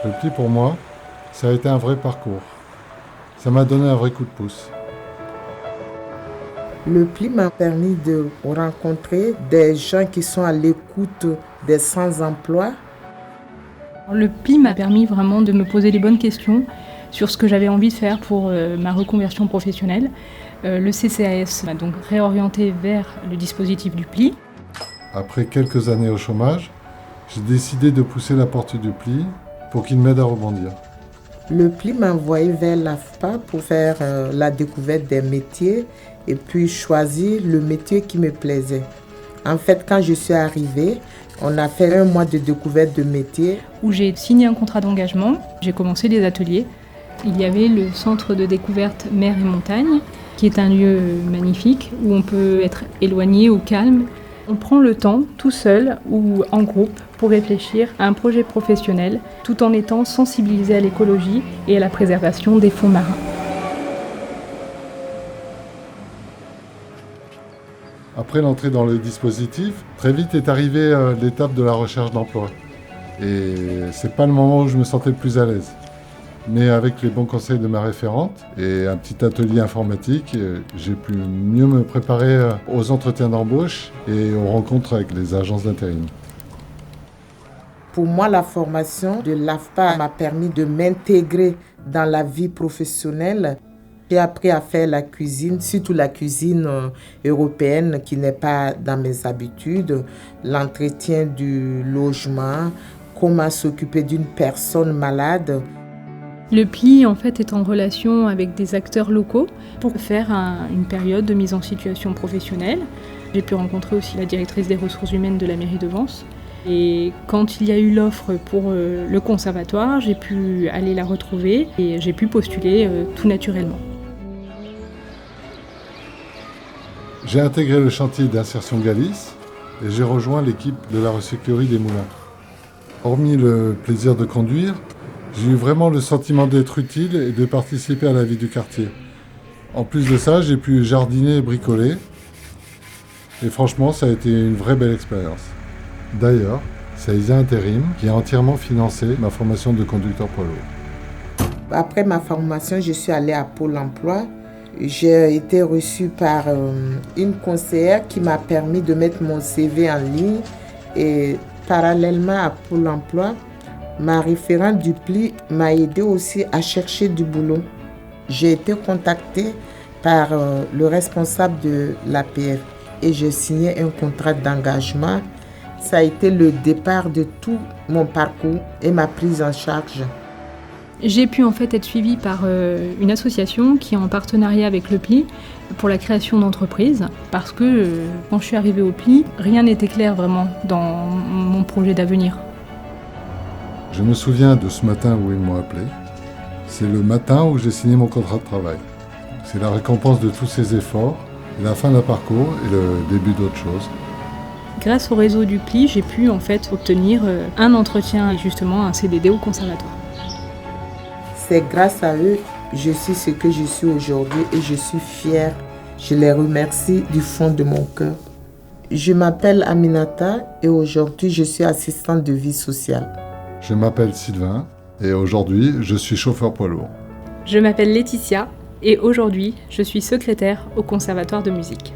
Le pli pour moi, ça a été un vrai parcours. Ça m'a donné un vrai coup de pouce. Le pli m'a permis de rencontrer des gens qui sont à l'écoute des sans-emploi. Le pli m'a permis vraiment de me poser les bonnes questions sur ce que j'avais envie de faire pour ma reconversion professionnelle. Le CCAS m'a donc réorienté vers le dispositif du pli. Après quelques années au chômage, j'ai décidé de pousser la porte du pli pour qu'il m'aide à rebondir. Le pli m'a envoyé vers l'AFPA pour faire la découverte des métiers et puis choisir le métier qui me plaisait. En fait, quand je suis arrivée, on a fait un mois de découverte de métier. Où j'ai signé un contrat d'engagement, j'ai commencé des ateliers. Il y avait le centre de découverte mer et montagne, qui est un lieu magnifique où on peut être éloigné au calme. On prend le temps, tout seul ou en groupe, pour réfléchir à un projet professionnel, tout en étant sensibilisé à l'écologie et à la préservation des fonds marins. Après l'entrée dans le dispositif, très vite est arrivée l'étape de la recherche d'emploi. Et c'est pas le moment où je me sentais le plus à l'aise. Mais avec les bons conseils de ma référente et un petit atelier informatique, j'ai pu mieux me préparer aux entretiens d'embauche et aux rencontres avec les agences d'intérim. Pour moi, la formation de l'AFPA m'a permis de m'intégrer dans la vie professionnelle. J'ai appris à faire la cuisine, surtout la cuisine européenne qui n'est pas dans mes habitudes, l'entretien du logement, comment s'occuper d'une personne malade. Le pli, en fait, est en relation avec des acteurs locaux pour faire une période de mise en situation professionnelle. J'ai pu rencontrer aussi la directrice des ressources humaines de la mairie de Vence. Et quand il y a eu l'offre pour le conservatoire, j'ai pu aller la retrouver et j'ai pu postuler tout naturellement. J'ai intégré le chantier d'insertion Galice et j'ai rejoint l'équipe de la recyclerie des Moulins. Hormis le plaisir de conduire, j'ai eu vraiment le sentiment d'être utile et de participer à la vie du quartier. En plus de ça, j'ai pu jardiner et bricoler. Et franchement, ça a été une vraie belle expérience. D'ailleurs, c'est Isa Intérim qui a entièrement financé ma formation de conducteur poids lourd. Après ma formation, je suis allée à Pôle emploi. J'ai été reçue par une conseillère qui m'a permis de mettre mon CV en ligne. Et parallèlement à Pôle emploi, ma référente du pli m'a aidé aussi à chercher du boulot. J'ai été contactée par le responsable de l'APF et j'ai signé un contrat d'engagement. Ça a été le départ de tout mon parcours et ma prise en charge. J'ai pu en fait être suivie par une association qui est en partenariat avec le pli pour la création d'entreprises parce que quand je suis arrivée au pli, rien n'était clair vraiment dans mon projet d'avenir. Je me souviens de ce matin où ils m'ont appelé. C'est le matin où j'ai signé mon contrat de travail. C'est la récompense de tous ces efforts, la fin d'un parcours et le début d'autre chose. Grâce au réseau du pli, j'ai pu en fait obtenir un entretien et justement un CDD au conservatoire. C'est grâce à eux que je suis ce que je suis aujourd'hui et je suis fière. Je les remercie du fond de mon cœur. Je m'appelle Aminata et aujourd'hui je suis assistante de vie sociale. Je m'appelle Sylvain et aujourd'hui je suis chauffeur poids lourd. Je m'appelle Laetitia et aujourd'hui je suis secrétaire au Conservatoire de musique.